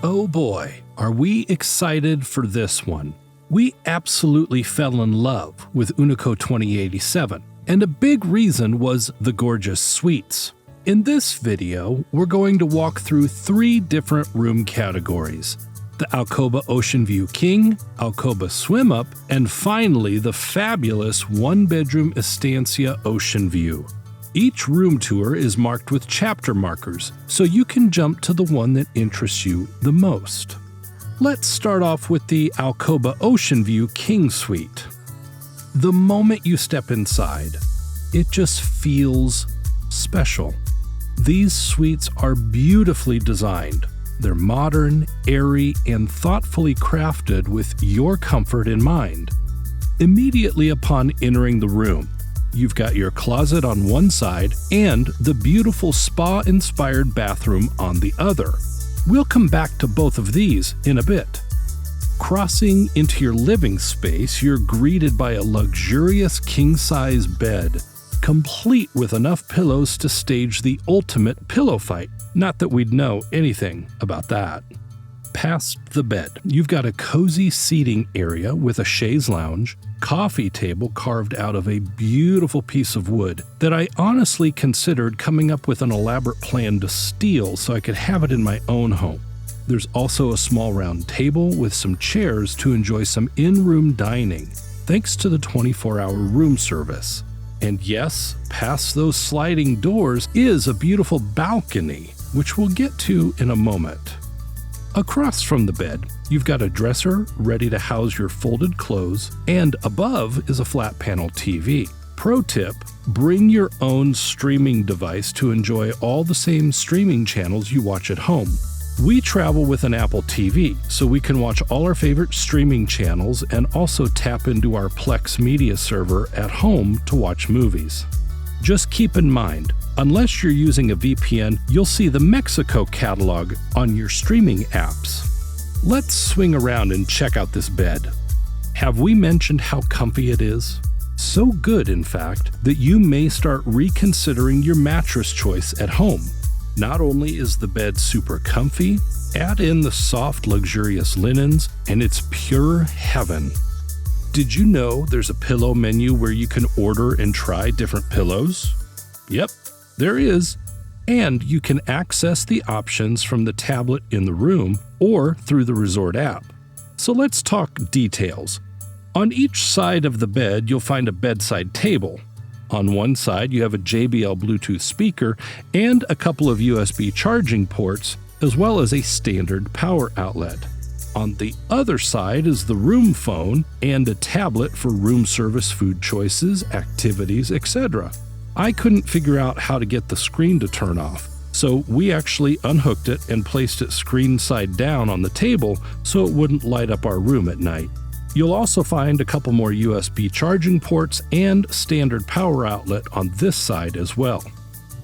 Oh boy, are we excited for this one. We absolutely fell in love with Unico 2087, and a big reason was the gorgeous suites. In this video, we're going to walk through 3 different room categories: the Alcoba Ocean View King, Alcoba Swim Up, and finally the fabulous 1-bedroom Estancia Ocean View. Each room tour is marked with chapter markers, so you can jump to the one that interests you the most. Let's start off with the Alcoba Ocean View King Suite. The moment you step inside, it just feels special. These suites are beautifully designed. They're modern, airy, and thoughtfully crafted with your comfort in mind. Immediately upon entering the room, you've got your closet on one side and the beautiful spa-inspired bathroom on the other. We'll come back to both of these in a bit. Crossing into your living space, you're greeted by a luxurious king-size bed, complete with enough pillows to stage the ultimate pillow fight. Not that we'd know anything about that. Past the bed, you've got a cozy seating area with a chaise lounge, coffee table carved out of a beautiful piece of wood that I honestly considered coming up with an elaborate plan to steal so I could have it in my own home. There's also a small round table with some chairs to enjoy some in-room dining, thanks to the 24-hour room service. And yes, past those sliding doors is a beautiful balcony, which we'll get to in a moment. Across from the bed, you've got a dresser ready to house your folded clothes, and above is a flat panel TV. Pro tip, bring your own streaming device to enjoy all the same streaming channels you watch at home. We travel with an Apple TV, so we can watch all our favorite streaming channels and also tap into our Plex media server at home to watch movies. Just keep in mind, unless you're using a VPN, you'll see the Mexico catalog on your streaming apps. Let's swing around and check out this bed. Have we mentioned how comfy it is? So good, in fact, that you may start reconsidering your mattress choice at home. Not only is the bed super comfy, add in the soft, luxurious linens, and it's pure heaven. Did you know there's a pillow menu where you can order and try different pillows? Yep, there is. And you can access the options from the tablet in the room or through the resort app. So let's talk details. On each side of the bed, you'll find a bedside table. On one side, you have a JBL Bluetooth speaker and a couple of USB charging ports, as well as a standard power outlet. On the other side is the room phone and a tablet for room service food choices, activities, etc. I couldn't figure out how to get the screen to turn off, so we actually unhooked it and placed it screen side down on the table so it wouldn't light up our room at night. You'll also find a couple more USB charging ports and standard power outlet on this side as well.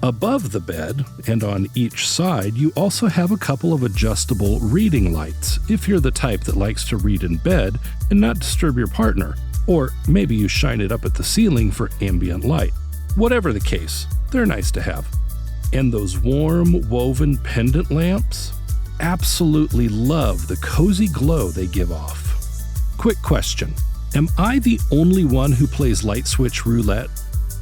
Above the bed and on each side, you also have a couple of adjustable reading lights if you're the type that likes to read in bed and not disturb your partner, or maybe you shine it up at the ceiling for ambient light. Whatever the case, they're nice to have. And those warm, woven pendant lamps? Absolutely love the cozy glow they give off. Quick question. Am I the only one who plays light switch roulette?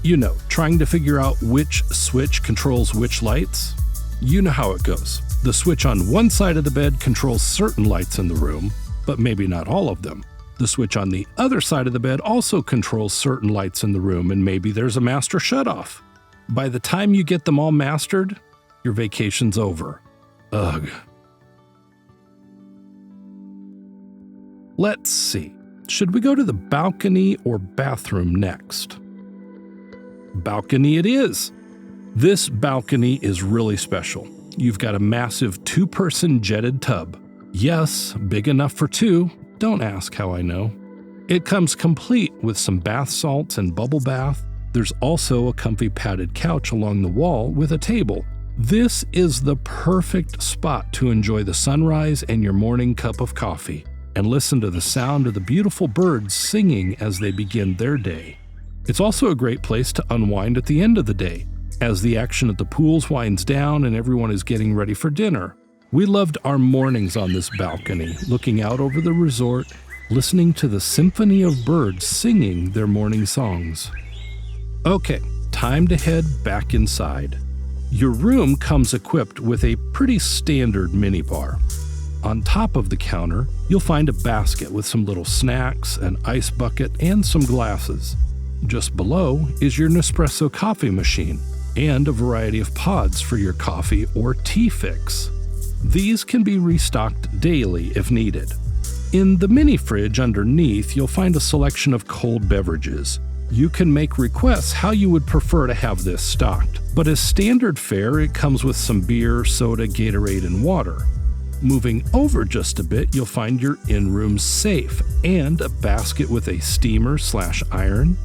You know, trying to figure out which switch controls which lights? You know how it goes. The switch on one side of the bed controls certain lights in the room, but maybe not all of them. The switch on the other side of the bed also controls certain lights in the room, and maybe there's a master shutoff. By the time you get them all mastered, your vacation's over. Ugh. Let's see. Should we go to the balcony or bathroom next? Balcony it is. This balcony is really special. You've got a massive 2-person jetted tub. Yes, big enough for 2. Don't ask how I know. It comes complete with some bath salts and bubble bath. There's also a comfy padded couch along the wall with a table. This is the perfect spot to enjoy the sunrise and your morning cup of coffee, and listen to the sound of the beautiful birds singing as they begin their day. It's also a great place to unwind at the end of the day, as the action at the pools winds down and everyone is getting ready for dinner. We loved our mornings on this balcony, looking out over the resort, listening to the symphony of birds singing their morning songs. Okay, time to head back inside. Your room comes equipped with a pretty standard minibar. On top of the counter, you'll find a basket with some little snacks, an ice bucket, and some glasses. Just below is your Nespresso coffee machine and a variety of pods for your coffee or tea fix. These can be restocked daily if needed. In the mini fridge underneath, you'll find a selection of cold beverages. You can make requests how you would prefer to have this stocked, but as standard fare, it comes with some beer, soda, Gatorade, and water. Moving over just a bit, you'll find your in-room safe and a basket with a steamer/iron.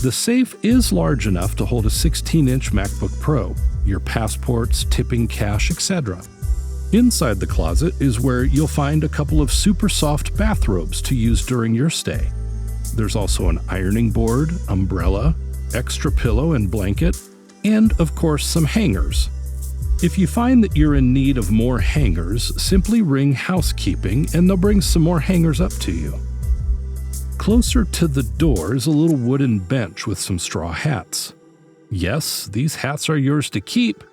The safe is large enough to hold a 16-inch MacBook Pro, your passports, tipping cash, etc. Inside the closet is where you'll find a couple of super soft bathrobes to use during your stay. There's also an ironing board, umbrella, extra pillow and blanket, and of course some hangers. If you find that you're in need of more hangers, simply ring housekeeping and they'll bring some more hangers up to you. Closer to the door is a little wooden bench with some straw hats. Yes, these hats are yours to keep.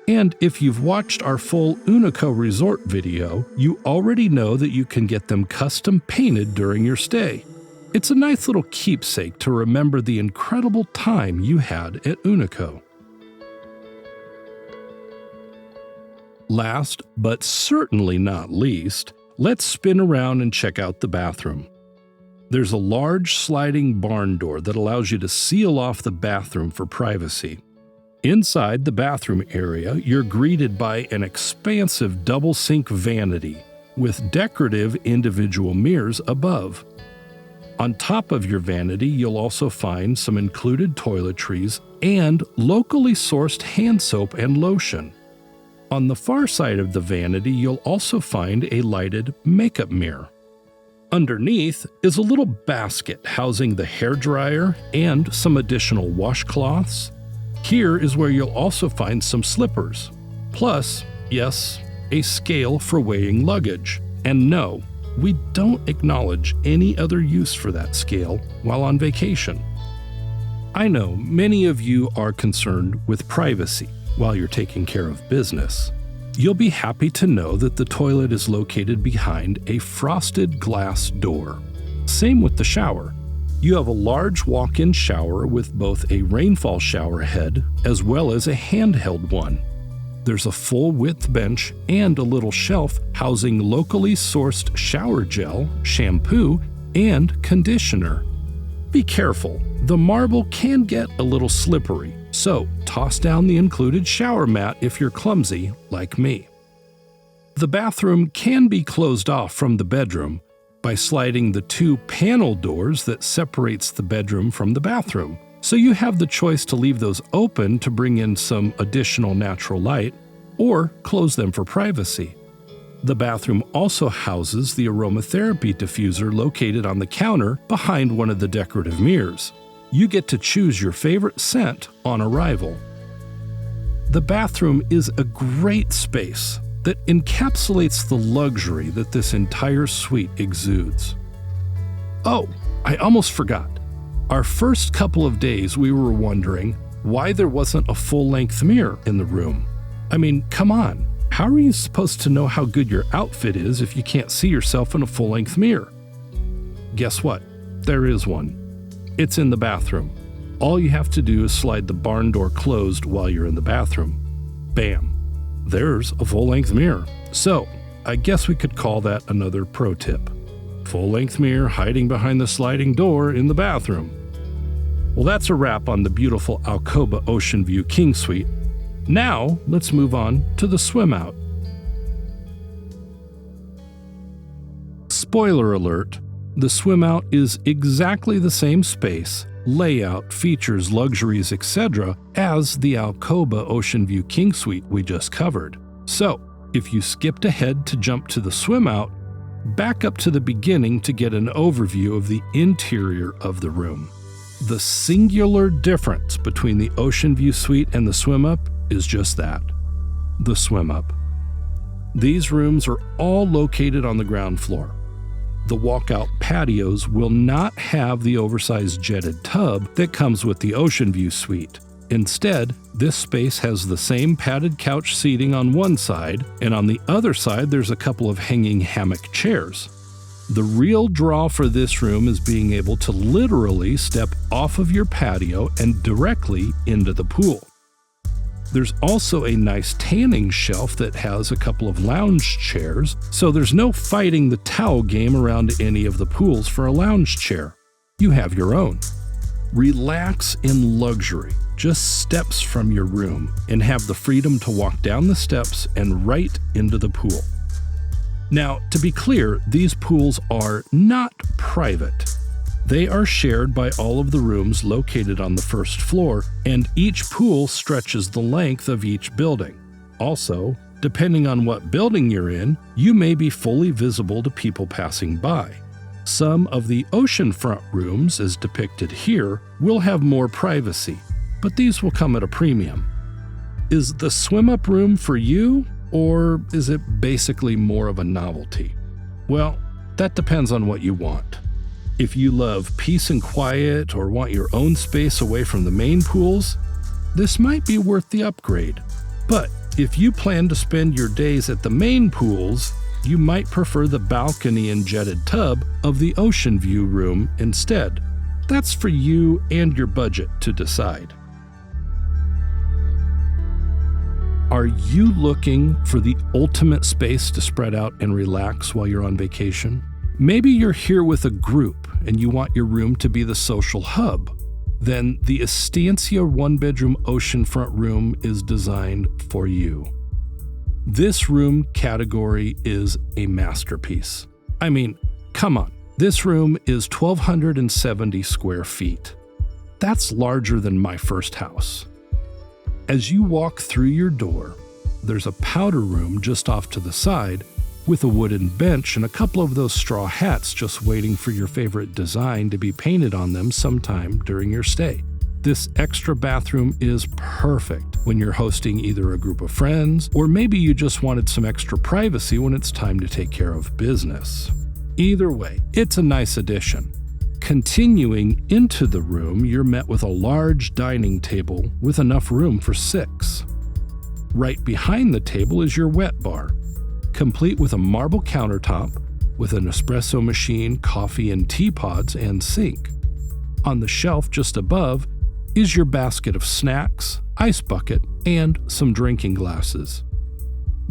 And if you've watched our full Unico resort video, you already know that you can get them custom painted during your stay. It's a nice little keepsake to remember the incredible time you had at Unico. Last, but certainly not least, let's spin around and check out the bathroom. There's a large sliding barn door that allows you to seal off the bathroom for privacy. Inside the bathroom area, you're greeted by an expansive double sink vanity with decorative individual mirrors above. On top of your vanity, you'll also find some included toiletries and locally sourced hand soap and lotion. On the far side of the vanity, you'll also find a lighted makeup mirror. Underneath is a little basket housing the hairdryer and some additional washcloths. Here is where you'll also find some slippers. Plus, yes, a scale for weighing luggage. And no, we don't acknowledge any other use for that scale while on vacation. I know many of you are concerned with privacy while you're taking care of business. You'll be happy to know that the toilet is located behind a frosted glass door. Same with the shower. You have a large walk-in shower with both a rainfall shower head as well as a handheld one. There's a full-width bench and a little shelf housing locally sourced shower gel, shampoo, and conditioner. Be careful, the marble can get a little slippery, so toss down the included shower mat if you're clumsy like me. The bathroom can be closed off from the bedroom by sliding the two panel doors that separates the bedroom from the bathroom, so you have the choice to leave those open to bring in some additional natural light, or close them for privacy. The bathroom also houses the aromatherapy diffuser located on the counter behind one of the decorative mirrors. You get to choose your favorite scent on arrival. The bathroom is a great space that encapsulates the luxury that this entire suite exudes. Oh, I almost forgot. Our first couple of days we were wondering why there wasn't a full-length mirror in the room. I mean, come on. How are you supposed to know how good your outfit is if you can't see yourself in a full-length mirror? Guess what? There is one. It's in the bathroom. All you have to do is slide the barn door closed while you're in the bathroom. Bam. There's a full-length mirror. So, I guess we could call that another pro tip. Full-length mirror hiding behind the sliding door in the bathroom. Well, that's a wrap on the beautiful Alcoba Ocean View King Suite. Now, let's move on to the swim out. Spoiler alert, the swim out is exactly the same space, layout, features, luxuries, etc. as the Alcoba Ocean View King Suite we just covered. So, if you skipped ahead to jump to the swim out, back up to the beginning to get an overview of the interior of the room. The singular difference between the Ocean View Suite and the swim up is just that, the swim up. These rooms are all located on the ground floor. The walkout patios will not have the oversized jetted tub that comes with the Ocean View suite. Instead, this space has the same padded couch seating on one side, and on the other side there's a couple of hanging hammock chairs. The real draw for this room is being able to literally step off of your patio and directly into the pool. There's also a nice tanning shelf that has a couple of lounge chairs, so there's no fighting the towel game around any of the pools for a lounge chair. You have your own. Relax in luxury, just steps from your room, and have the freedom to walk down the steps and right into the pool. Now, to be clear, these pools are not private. They are shared by all of the rooms located on the first floor, and each pool stretches the length of each building. Also, depending on what building you're in, you may be fully visible to people passing by. Some of the oceanfront rooms, as depicted here, will have more privacy, but these will come at a premium. Is the swim-up room for you, or is it basically more of a novelty? Well, that depends on what you want. If you love peace and quiet or want your own space away from the main pools, this might be worth the upgrade. But if you plan to spend your days at the main pools, you might prefer the balcony and jetted tub of the Ocean View room instead. That's for you and your budget to decide. Are you looking for the ultimate space to spread out and relax while you're on vacation? Maybe you're here with a group and you want your room to be the social hub. Then the Estancia one-bedroom oceanfront room is designed for you. This room category is a masterpiece. I mean, come on. This room is 1,270 square feet. That's larger than my first house. As you walk through your door, there's a powder room just off to the side with a wooden bench and a couple of those straw hats just waiting for your favorite design to be painted on them sometime during your stay. This extra bathroom is perfect when you're hosting either a group of friends or maybe you just wanted some extra privacy when it's time to take care of business. Either way, it's a nice addition. Continuing into the room, you're met with a large dining table with enough room for 6. Right behind the table is your wet bar, complete with a marble countertop with an espresso machine, coffee and teapots, and sink. On the shelf just above is your basket of snacks, ice bucket, and some drinking glasses.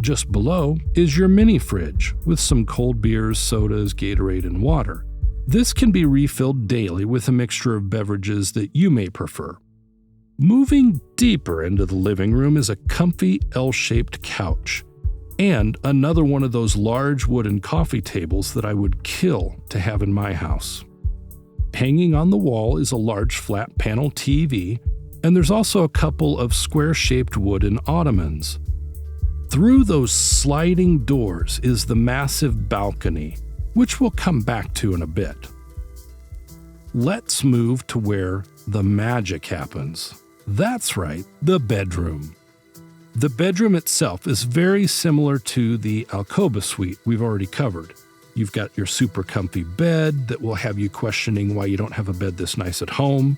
Just below is your mini fridge with some cold beers, sodas, Gatorade, and water. This can be refilled daily with a mixture of beverages that you may prefer. Moving deeper into the living room is a comfy L-shaped couch and another one of those large wooden coffee tables that I would kill to have in my house. Hanging on the wall is a large flat panel TV, and there's also a couple of square-shaped wooden ottomans. Through those sliding doors is the massive balcony, which we'll come back to in a bit. Let's move to where the magic happens. That's right, the bedroom. The bedroom itself is very similar to the Alcoba suite we've already covered. You've got your super comfy bed that will have you questioning why you don't have a bed this nice at home.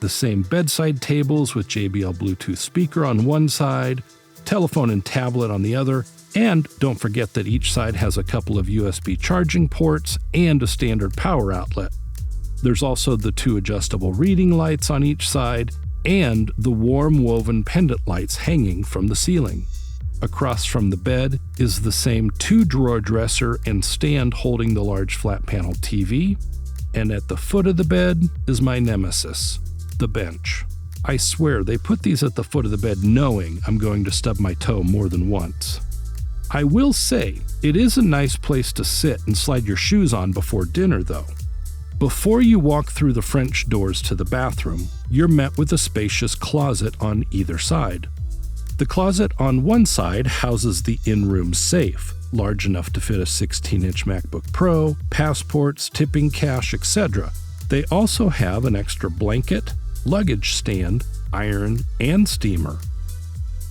The same bedside tables with JBL Bluetooth speaker on one side, telephone and tablet on the other, and don't forget that each side has a couple of USB charging ports and a standard power outlet. There's also the 2 adjustable reading lights on each side and the warm woven pendant lights hanging from the ceiling. Across from the bed is the same 2-drawer dresser and stand holding the large flat panel TV, and at the foot of the bed is my nemesis, the bench. I swear they put these at the foot of the bed knowing I'm going to stub my toe more than once. I will say, it is a nice place to sit and slide your shoes on before dinner though. Before you walk through the French doors to the bathroom, you're met with a spacious closet on either side. The closet on one side houses the in-room safe, large enough to fit a 16-inch MacBook Pro, passports, tipping cash, etc. They also have an extra blanket, luggage stand, iron, and steamer.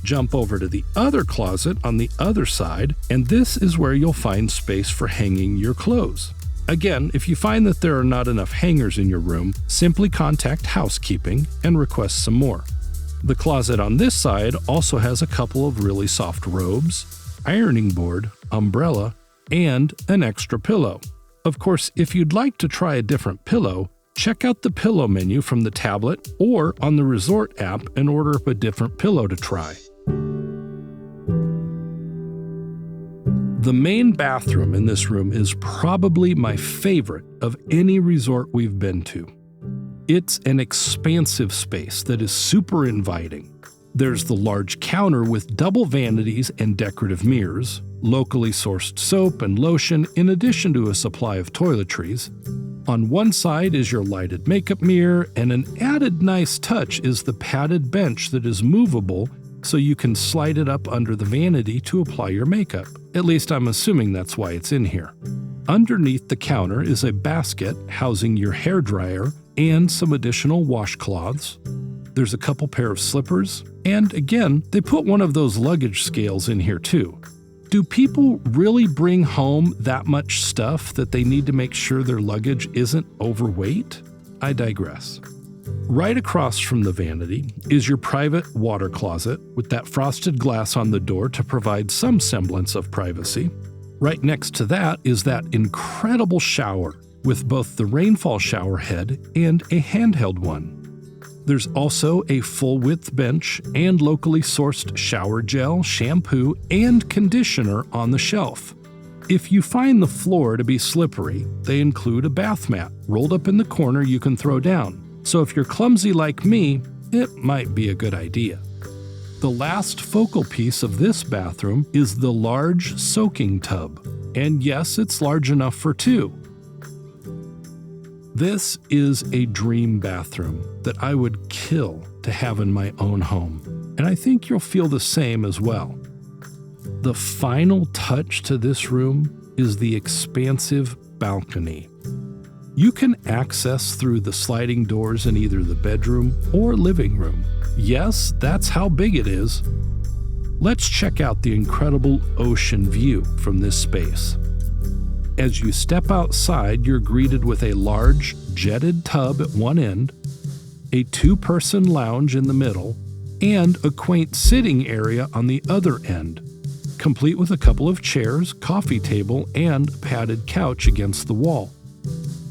Jump over to the other closet on the other side, and this is where you'll find space for hanging your clothes. Again, if you find that there are not enough hangers in your room, simply contact housekeeping and request some more. The closet on this side also has a couple of really soft robes, ironing board, umbrella, and an extra pillow. Of course, if you'd like to try a different pillow, check out the pillow menu from the tablet or on the Resort app and order up a different pillow to try. The main bathroom in this room is probably my favorite of any resort we've been to. It's an expansive space that is super inviting. There's the large counter with double vanities and decorative mirrors, locally sourced soap and lotion in addition to a supply of toiletries. On one side is your lighted makeup mirror, and an added nice touch is the padded bench that is movable so you can slide it up under the vanity to apply your makeup. At least I'm assuming that's why it's in here. Underneath the counter is a basket housing your hairdryer and some additional washcloths. There's a couple pair of slippers, and again, they put one of those luggage scales in here too. Do people really bring home that much stuff that they need to make sure their luggage isn't overweight? I digress. Right across from the vanity is your private water closet with that frosted glass on the door to provide some semblance of privacy. Right next to that is that incredible shower with both the rainfall shower head and a handheld one. There's also a full-width bench and locally sourced shower gel, shampoo, and conditioner on the shelf. If you find the floor to be slippery, they include a bath mat rolled up in the corner you can throw down. So if you're clumsy like me, it might be a good idea. The last focal piece of this bathroom is the large soaking tub. And yes, it's large enough for two. This is a dream bathroom that I would kill to have in my own home, and I think you'll feel the same as well. The final touch to this room is the expansive balcony. You can access through the sliding doors in either the bedroom or living room. Yes, that's how big it is. Let's check out the incredible ocean view from this space. As you step outside, you're greeted with a large, jetted tub at one end, a two-person lounge in the middle, and a quaint sitting area on the other end, complete with a couple of chairs, coffee table, and padded couch against the wall.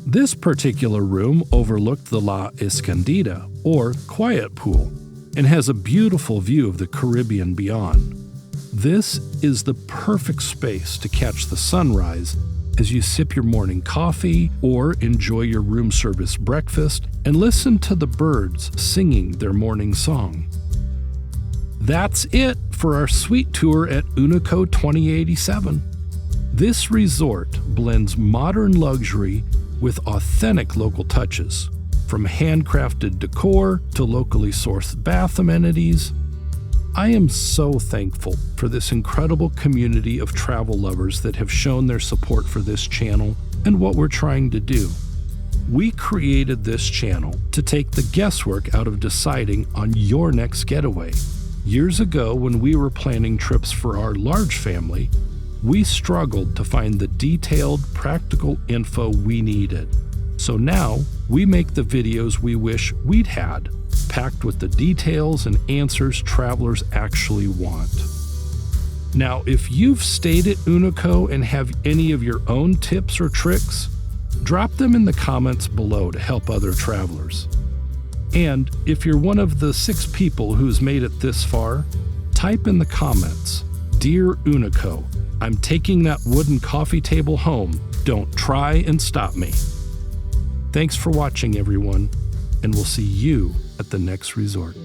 This particular room overlooked the La Escondida, or quiet pool, and has a beautiful view of the Caribbean beyond. This is the perfect space to catch the sunrise as you sip your morning coffee or enjoy your room service breakfast and listen to the birds singing their morning song. That's it for our suite tour at Unico 2087. This resort blends modern luxury with authentic local touches, from handcrafted decor to locally sourced bath amenities. I am so thankful for this incredible community of travel lovers that have shown their support for this channel and what we're trying to do. We created this channel to take the guesswork out of deciding on your next getaway. Years ago, when we were planning trips for our large family, we struggled to find the detailed, practical info we needed. So now, we make the videos we wish we'd had, packed with the details and answers travelers actually want. Now, if you've stayed at Unico and have any of your own tips or tricks, drop them in the comments below to help other travelers. And if you're one of the 6 people who's made it this far, type in the comments, "Dear Unico, I'm taking that wooden coffee table home. Don't try and stop me." Thanks for watching, everyone, and we'll see you at the next resort.